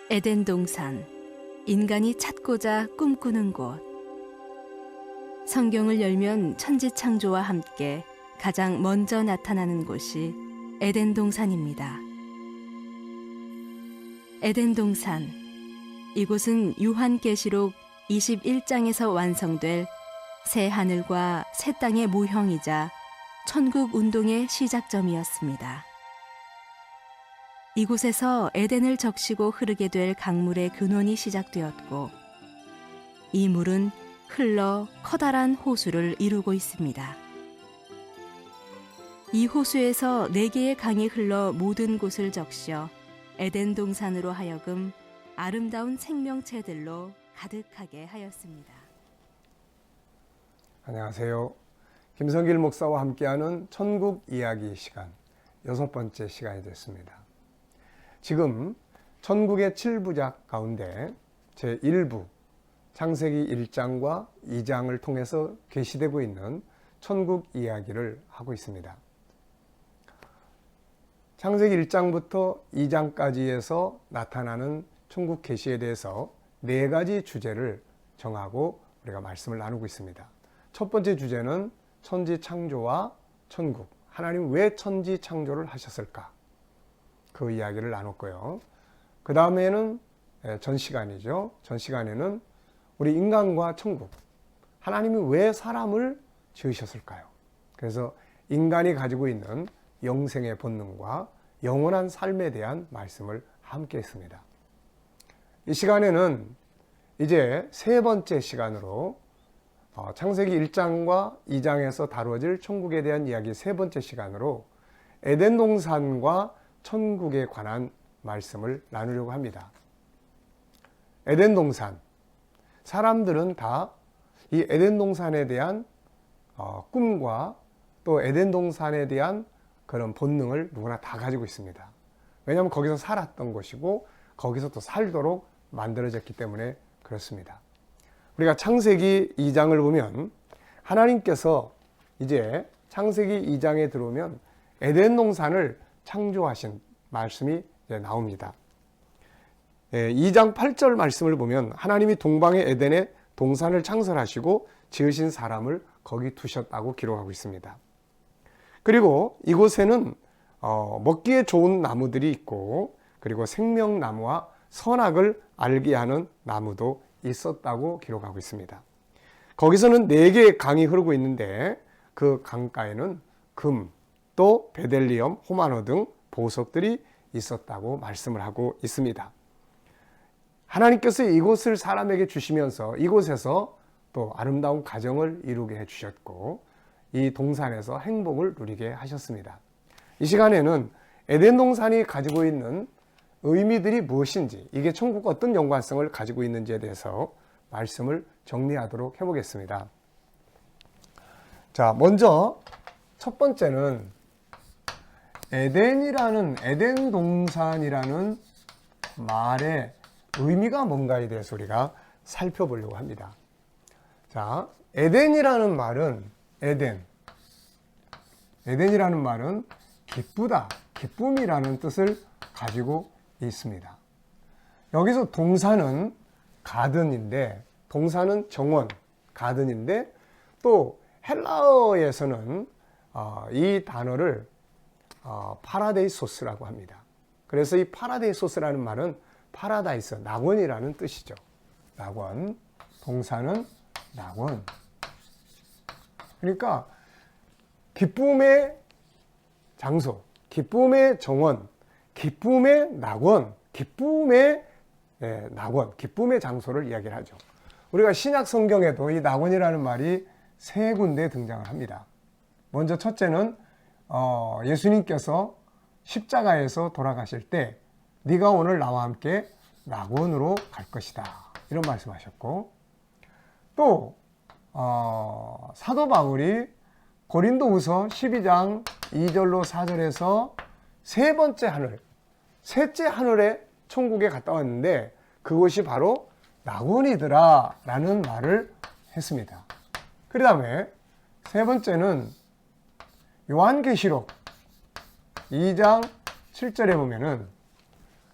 에덴 동산, 인간이 찾고자 꿈꾸는 곳. 성경을 열면 천지 창조와 함께 가장 먼저 나타나는 곳이 에덴 동산입니다. 에덴 동산, 이곳은 요한계시록 21장에서 완성될 새 하늘과 새 땅의 모형이자 천국 운동의 시작점이었습니다. 이곳에서 에덴을 적시고 흐르게 될 강물의 근원이 시작되었고, 이 물은 흘러 커다란 호수를 이루고 있습니다. 이 호수에서 4개의 강이 흘러 모든 곳을 적셔 에덴 동산으로 하여금 아름다운 생명체들로 가득하게 하였습니다. 안녕하세요. 김성길 목사와 함께하는 천국 이야기 시간 6번째 시간이 됐습니다. 지금 천국의 7부작 가운데 제1부 창세기 1장과 2장을 통해서 계시되고 있는 천국 이야기를 하고 있습니다. 창세기 1장부터 2장까지에서 나타나는 천국 계시에 대해서 4가지 주제를 정하고 우리가 말씀을 나누고 있습니다. 첫 번째 주제는 천지 창조와 천국. 하나님 왜 천지 창조를 하셨을까? 그 이야기를 나눴고요. 그 다음에는 전 시간이죠. 전 시간에는 우리 인간과 천국. 하나님이 왜 사람을 지으셨을까요? 그래서 인간이 가지고 있는 영생의 본능과 영원한 삶에 대한 말씀을 함께 했습니다. 이 시간에는 이제 3번째 시간으로 창세기 1장과 2장에서 다루어질 천국에 대한 이야기 3번째 시간으로 에덴 동산과 천국에 관한 말씀을 나누려고 합니다. 에덴 동산. 사람들은 다 이 에덴 동산에 대한 꿈과 또 에덴 동산에 대한 그런 본능을 누구나 다 가지고 있습니다. 왜냐하면 거기서 살았던 곳이고 거기서 또 살도록 만들어졌기 때문에 그렇습니다. 우리가 창세기 2장을 보면 하나님께서 이제 창세기 2장에 들어오면 에덴 동산을 창조하신 말씀이 이제 나옵니다. 2장 8절 말씀을 보면 하나님이 동방의 에덴에 동산을 창설하시고 지으신 사람을 거기 두셨다고 기록하고 있습니다. 그리고 이곳에는 먹기에 좋은 나무들이 있고 그리고 생명나무와 선악을 알게 하는 나무도 있었다고 기록하고 있습니다. 거기서는 4개의 강이 흐르고 있는데 그 강가에는 금, 또 베델리엄, 호마노 등 보석들이 있었다고 말씀을 하고 있습니다. 하나님께서 이곳을 사람에게 주시면서 이곳에서 또 아름다운 가정을 이루게 해주셨고 이 동산에서 행복을 누리게 하셨습니다. 이 시간에는 에덴 동산이 가지고 있는 의미들이 무엇인지, 이게 천국과 어떤 연관성을 가지고 있는지에 대해서 말씀을 정리하도록 해보겠습니다. 자, 먼저 첫 번째는 에덴 동산이라는 말의 의미가 뭔가에 대해서 우리가 살펴보려고 합니다. 자, 에덴이라는 말은 에덴이라는 말은 기쁘다, 기쁨이라는 뜻을 가지고 있습니다. 여기서 동산은 가든인데, 동산은 정원, 가든인데 또 헬라어에서는 이 단어를 파라데이소스라고 합니다. 그래서 이 파라데이소스라는 말은 파라다이스, 낙원이라는 뜻이죠. 낙원, 동산은 낙원. 그러니까 기쁨의 장소, 기쁨의 정원, 기쁨의 낙원, 기쁨의 낙원, 기쁨의 장소를 이야기를 하죠. 우리가 신약 성경에도 이 낙원이라는 말이 3군데 등장을 합니다. 먼저 첫째는 예수님께서 십자가에서 돌아가실 때 네가 오늘 나와 함께 낙원으로 갈 것이다, 이런 말씀하셨고, 또 사도 바울이 고린도후서 12장 2절로 4절에서 셋째 하늘에 천국에 갔다 왔는데 그곳이 바로 낙원이더라 라는 말을 했습니다. 그 다음에 세 번째는 요한계시록 2장 7절에 보면은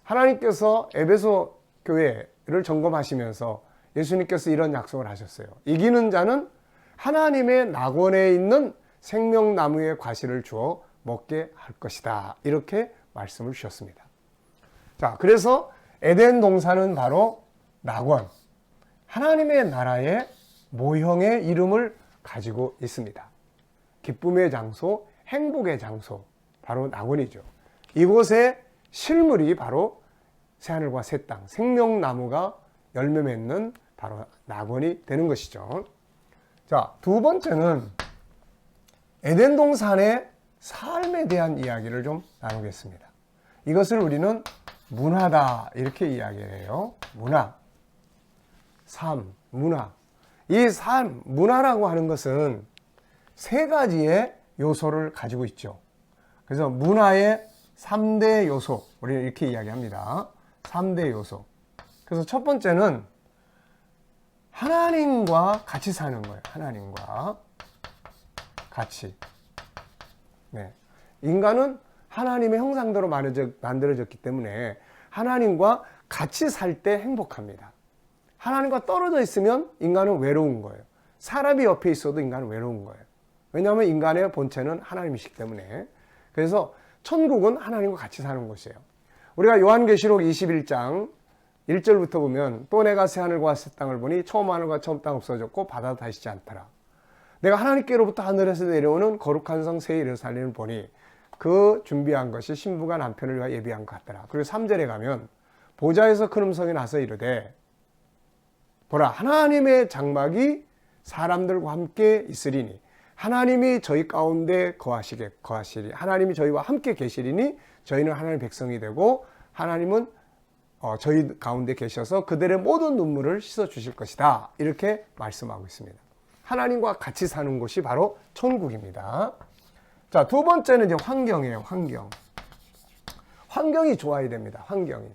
하나님께서 에베소 교회를 점검하시면서 예수님께서 이런 약속을 하셨어요. 이기는 자는 하나님의 낙원에 있는 생명나무의 과실을 주어 먹게 할 것이다. 이렇게 말씀을 주셨습니다. 자, 그래서 에덴 동산은 바로 낙원, 하나님의 나라의 모형의 이름을 가지고 있습니다. 기쁨의 장소, 행복의 장소, 바로 낙원이죠. 이곳의 실물이 바로 새하늘과 새 땅, 생명나무가 열매 맺는 바로 낙원이 되는 것이죠. 자, 두 번째는 에덴 동산의 삶에 대한 이야기를 좀 나누겠습니다. 이것을 우리는 문화다 이렇게 이야기를 해요. 문화, 삶, 문화. 이 삶, 문화라고 하는 것은 세 가지의 요소를 가지고 있죠. 그래서 문화의 3대 요소, 우리는 이렇게 이야기합니다. 3대 요소. 그래서 첫 번째는 하나님과 같이 사는 거예요. 하나님과 같이. 네. 인간은 하나님의 형상대로 만들어졌기 때문에 하나님과 같이 살 때 행복합니다. 하나님과 떨어져 있으면 인간은 외로운 거예요. 사람이 옆에 있어도 인간은 외로운 거예요. 왜냐하면 인간의 본체는 하나님이시기 때문에. 그래서 천국은 하나님과 같이 사는 곳이에요. 우리가 요한계시록 21장 1절부터 보면 또 내가 새 하늘과 새 땅을 보니 처음 하늘과 처음 땅 없어졌고 바다도 다시지 않더라. 내가 하나님께로부터 하늘에서 내려오는 거룩한 성 새 예루살렘을 보니 그 준비한 것이 신부가 남편을 위하여 예비한 것 같더라. 그리고 3절에 가면 보좌에서 큰 음성이 나서 이르되 보라 하나님의 장막이 사람들과 함께 있으리니 하나님이 저희 가운데 거하시리 하나님이 저희와 함께 계시리니 저희는 하나님의 백성이 되고 하나님은 저희 가운데 계셔서 그들의 모든 눈물을 씻어 주실 것이다. 이렇게 말씀하고 있습니다. 하나님과 같이 사는 곳이 바로 천국입니다. 자, 두 번째는 이제 환경이에요. 환경. 환경이 좋아야 됩니다. 환경이.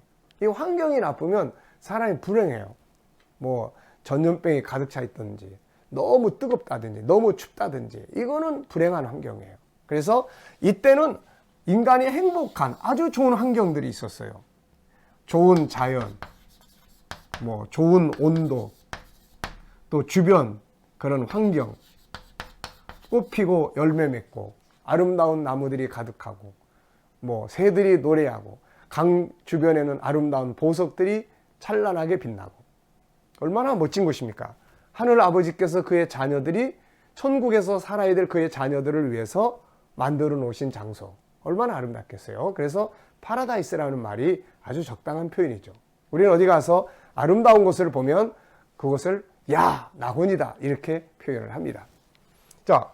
이 환경이 나쁘면 사람이 불행해요. 뭐 전염병이 가득 차 있든지 너무 뜨겁다든지 너무 춥다든지 이거는 불행한 환경이에요. 그래서 이때는 인간이 행복한 아주 좋은 환경들이 있었어요. 좋은 자연, 뭐 좋은 온도, 또 주변 그런 환경, 꽃 피고 열매 맺고 아름다운 나무들이 가득하고 뭐 새들이 노래하고 강 주변에는 아름다운 보석들이 찬란하게 빛나고 얼마나 멋진 곳입니까? 하늘 아버지께서 그의 자녀들이 천국에서 살아야 될 그의 자녀들을 위해서 만들어 놓으신 장소 얼마나 아름답겠어요. 그래서 파라다이스라는 말이 아주 적당한 표현이죠. 우리는 어디 가서 아름다운 곳을 보면 그것을 야 낙원이다 이렇게 표현을 합니다. 자,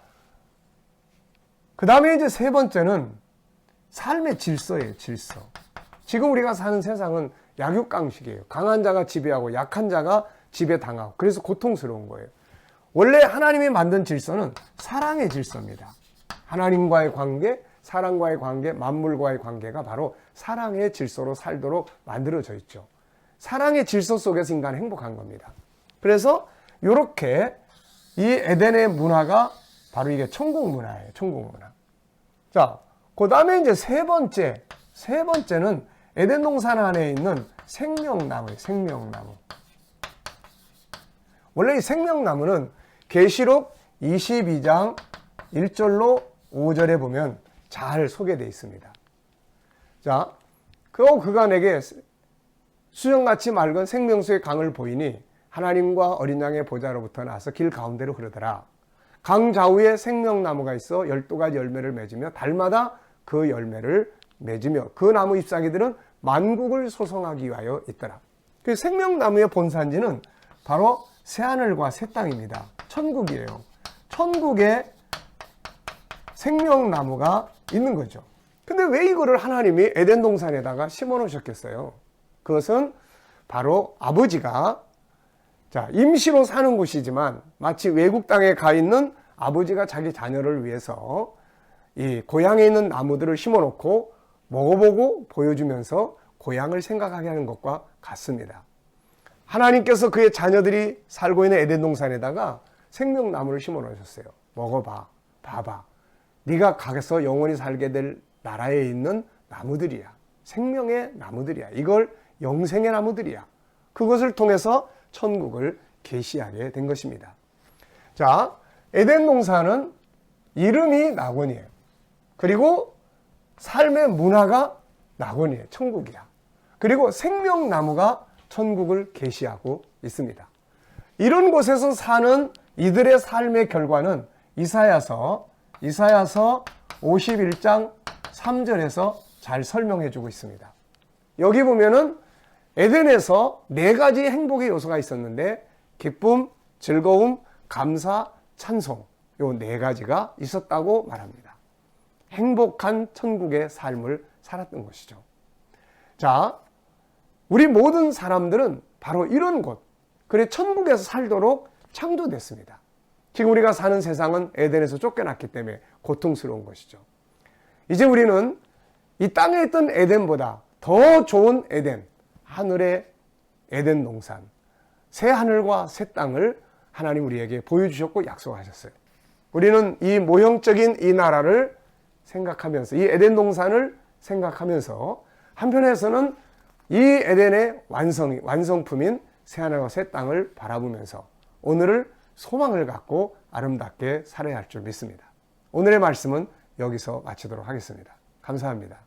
그 다음에 이제 세 번째는 삶의 질서예요. 질서. 지금 우리가 사는 세상은 약육강식이에요. 강한 자가 지배하고 약한 자가 지배당하고 그래서 고통스러운 거예요. 원래 하나님이 만든 질서는 사랑의 질서입니다. 하나님과의 관계, 사람과의 관계, 만물과의 관계가 바로 사랑의 질서로 살도록 만들어져 있죠. 사랑의 질서 속에서 인간은 행복한 겁니다. 그래서 이렇게 이 에덴의 문화가 바로 이게 천국 문화예요. 천국 문화. 자, 그 다음에 이제 세 번째는 에덴 동산 안에 있는 생명나무예요. 생명나무. 원래 이 생명나무는 계시록 22장 1절로 5절에 보면 잘 소개되어 있습니다. 자, 그가 내게 수정같이 맑은 생명수의 강을 보이니 하나님과 어린 양의 보좌로부터 나서 길 가운데로 흐르더라. 강 좌우에 생명나무가 있어 12가지 열매를 맺으며 달마다 그 열매를 맺으며 그 나무 잎사귀들은 만국을 소성하기 위하여 있더라. 그 생명나무의 본산지는 바로 새하늘과 새 땅입니다. 천국이에요. 천국에 생명나무가 있는 거죠. 근데 왜 이거를 하나님이 에덴 동산에다가 심어 놓으셨겠어요? 그것은 바로 아버지가 임시로 사는 곳이지만 마치 외국 땅에 가 있는 아버지가 자기 자녀를 위해서 이 고향에 있는 나무들을 심어 놓고 먹어보고 보여주면서 고향을 생각하게 하는 것과 같습니다. 하나님께서 그의 자녀들이 살고 있는 에덴 동산에다가 생명나무를 심어 놓으셨어요. 먹어봐, 봐봐. 네가 가서 영원히 살게 될 나라에 있는 나무들이야. 생명의 나무들이야. 이걸 영생의 나무들이야. 그것을 통해서 천국을 계시하게 된 것입니다. 자, 에덴 동산은 이름이 낙원이에요. 그리고 삶의 문화가 낙원이에요. 천국이야. 그리고 생명나무가 천국을 계시하고 있습니다. 이런 곳에서 사는 이들의 삶의 결과는 이사야서 51장 3절에서 잘 설명해 주고 있습니다. 여기 보면은 에덴에서 4가지 행복의 요소가 있었는데 기쁨, 즐거움, 감사, 찬송 요 4가지가 있었다고 말합니다. 행복한 천국의 삶을 살았던 것이죠. 자, 우리 모든 사람들은 바로 이런 곳, 그래 천국에서 살도록 창조됐습니다. 지금 우리가 사는 세상은 에덴에서 쫓겨났기 때문에 고통스러운 것이죠. 이제 우리는 이 땅에 있던 에덴보다 더 좋은 에덴, 하늘의 에덴 동산, 새 하늘과 새 땅을 하나님 우리에게 보여주셨고 약속하셨어요. 우리는 이 모형적인 이 나라를 생각하면서, 이 에덴 동산을 생각하면서 한편에서는 이 에덴의 완성품인 새 하늘과 새 땅을 바라보면서 오늘을 소망을 갖고 아름답게 살아야 할 줄 믿습니다. 오늘의 말씀은 여기서 마치도록 하겠습니다. 감사합니다.